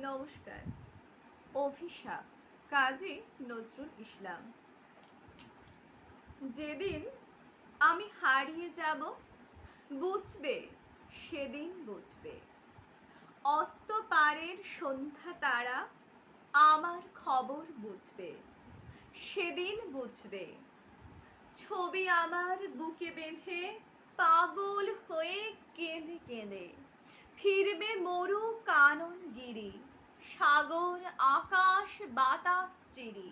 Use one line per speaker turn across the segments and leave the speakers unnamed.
নমস্কার। অভিশাপ, কাজী নজরুল ইসলাম। যেদিন আমি হারিয়ে যাব, বুঝবে সেদিন বুঝবে। অস্ত পারের সন্ধ্যা তারা আমার খবর বুঝবে, সেদিন বুঝবে। ছবি আমার বুকে বেঁধে পাগল হয়ে কেঁদে কেঁদে ফিরবে মরু কানন গিরি, সাগর আকাশ বাতাস চিরি।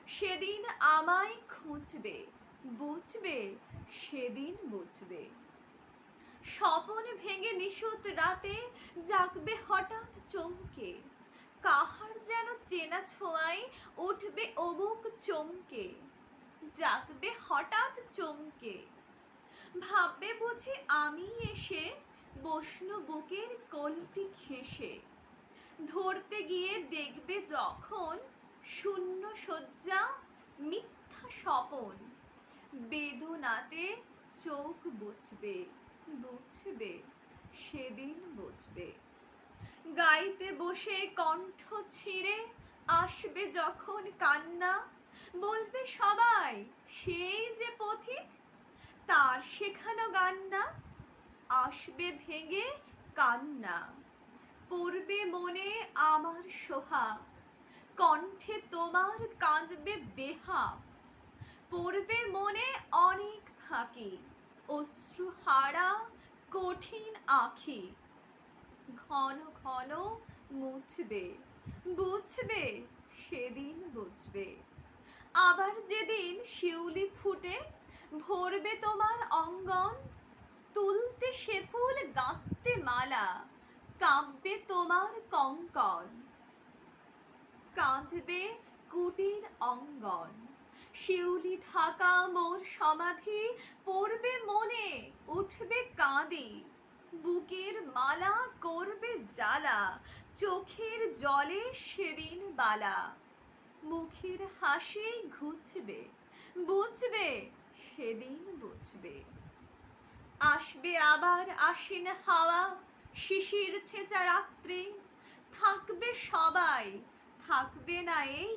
সেদিন আমায় খুঁজবে, বুঝবে সেদিন বুঝবে। স্বপন ভেঙে নিশুত রাতে জাগবে হঠাৎ চমকে, কাহার যেন চেনা ছোঁয়ায় উঠবে অবুক চমকে। জাগবে হঠাৎ চমকে, ভাববে বুঝি আমি এসে বসনু বুকের কোলটি ঘেঁষে। ধরতে গিয়ে দেখবে যখন শূন্য শয্যা মিথ্যা স্বপন। বেদনাতে চোখ বুঝবে, বুঝবে সেদিন বুঝবে। গাইতে বসে কণ্ঠ ছিঁড়ে আসবে যখন কান্না, বলবে সবাই সেই যে পথিক, তার শেখানো গান না। আসবে ভেঙে কান্না, পড়বে মনে আমার সোহাগ, কণ্ঠে তোমার কাঁদবে বেহাগ। পড়বে মনে অনেক ফাঁকি, অশ্রু হারা কঠিন আঁখি। ঘন ঘন মুছবে, বুঝবে সেদিন বুঝবে। আবার যেদিন শিউলি ফুটে ভরবে তোমার অঙ্গন, তুলতে সে ফুল গাঁথতে মালা, কাঁপবে তোমার কঙ্কন। কাঁদবে কুটির অঙ্গন, শিউলি ঢাকা মোর সমাধি, পড়বে মনে উঠবে কাঁদি। বুকের মালা করবে জ্বালা, চোখের জলে সেদিন বালা। মুখের হাসি ঘুচবে, বুঝবে সেদিন বুঝবে। আসবে আবার আশ্বিন হাওয়া, শিশির ছেঁচা রাত্রে, থাকবে সবাই, থাকবে না এই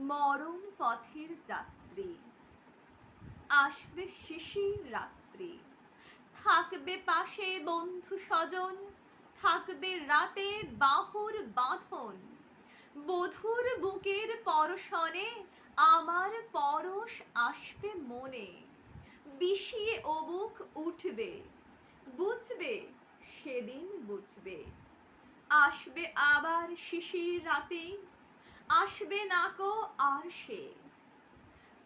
মরণ পথের যাত্রী। আসবে শিশির রাত্রি, থাকবে পাশে বন্ধু স্বজন, থাকবে রাতে বাহুর বাঁধন। বধুর বুকের পরশনে আমার পরশ আসবে মনে, বিষিয়ে অবুক উঠবে, বুঝবে সেদিন বুঝবে। আসবে আবার শিশির রাতে, আসবে নাকো আর সে।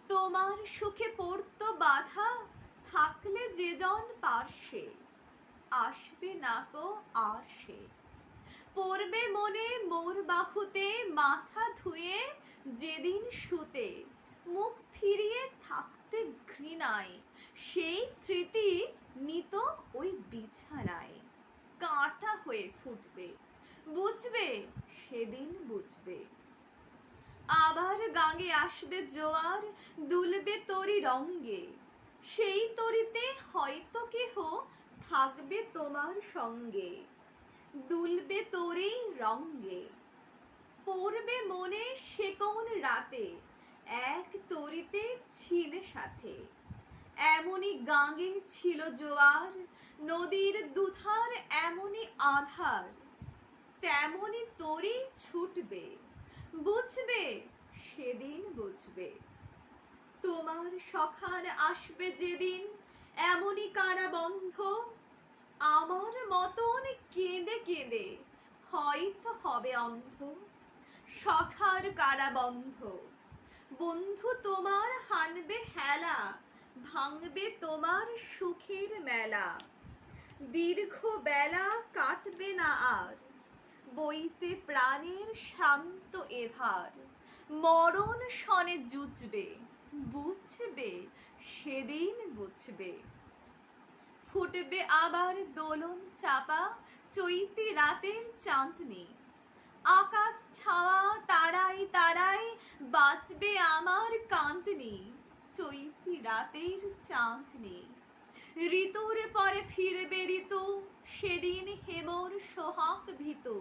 তোমার সুখে পড়তো বাধা, থাকলে যে জন পার্শ্বে। আসবে নাকো আর সে, পড়বে মনে মোর বাহুতে মাথা ধুয়ে যেদিন শুতে। মুখ ফিরিয়ে থাকতে ঘৃণায়, সেই স্মৃতি নিত ওই বিছানায়। কাঁটা হয়ে ফুটবে, বুঝবে সেদিন বুঝবে। আবার গাঙে আসবে জোয়ার, দুলবে তরি রঙ্গে, সেই তরিতে হয়তো কেহ থাকবে তোমার সঙ্গে। দুলবে তরি রঙ্গে, পড়বে মনে সে কোন রাতে এক তরিতে ছিলে সাথে। এমনই গাঙে ছিল জোয়ার, নদীর দুধার এমনই আধার। তেমনই তরি ছুটবে, বুঝবে সেদিন বুঝবে। তোমার সখার আসবে যেদিন এমনই কারাবন্ধ, আমার মতন কেঁদে কেঁদে হয়তো হবে অন্ধ। সখার কারাবন্ধ, বন্ধু তোমার হানবে হেলা, ভাঙবে তোমার সুখের মেলা। দীর্ঘ বেলা কাটবে না আর, বইতে প্রাণের শান্ত এভার। মরণ শনে জুঝবে, বুঝবে সেদিন বুঝবে। ফুটবে আবার দোলন চাপা চৈতি রাতের চাঁদনি, আকাশ ছাওয়া তারাই তারাই বাঁচবে আমার কাঁদনি। চৈতি রাতের চাঁদনি, ঋতুর পরে ফিরবে ঋতু, সেদিন হেমর সোহাগ ভীতু।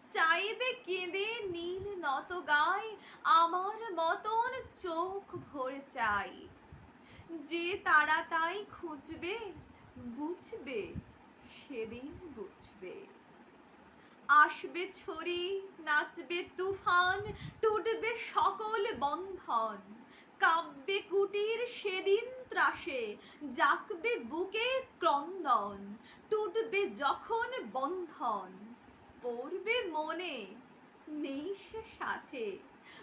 চাইবে কেঁদে নীল নত গায়, আমার মতন চোখ ভরে চাই। যে তারা তাই খুঁজবে, বুঝবে, সেদিন বুঝবে। আসবে ছড়ি, নাচবে তুফান, টুটবে সকল বন্ধন। কাব্যে কুটির সেদিন ত্রাসে, জাগবে বুকে ক্রন্দন। টুটবে যখন বন্ধন, পড়বে মনে, নেই সে সাথে।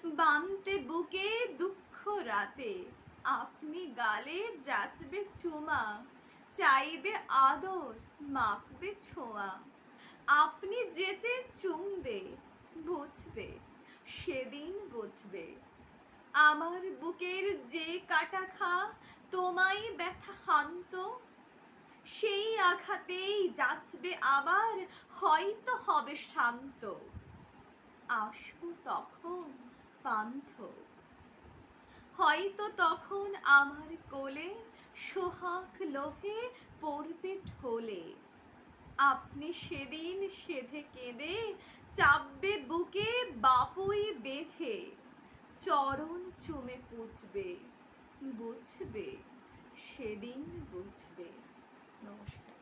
বানতে বুকে দুঃখ রাতে, আপনি গালে যাচবে চুমা। চাইবে আদর, মাখবে ছোঁয়া। আপনি যেচে চুমবে, বুঝবে, সেদিন বুঝবে। আমার বুকের যে কাটা ঘা তোমায় ব্যথা হানত, সেই আঘাতেই যাচবে আবার, হয়তো হবে শান্ত। আসবো তখন পান্থ, হয়তো তখন আমার কোলে সোহাগ লোভে পড়বে ঢলে। আপনি সেদিন সেধে কেঁদে চাপবে বুকে বাপুই বেঁধে। চরণ চুমে পুছবে, বুঝবে, সেদিন বুঝবে। নমস্কার।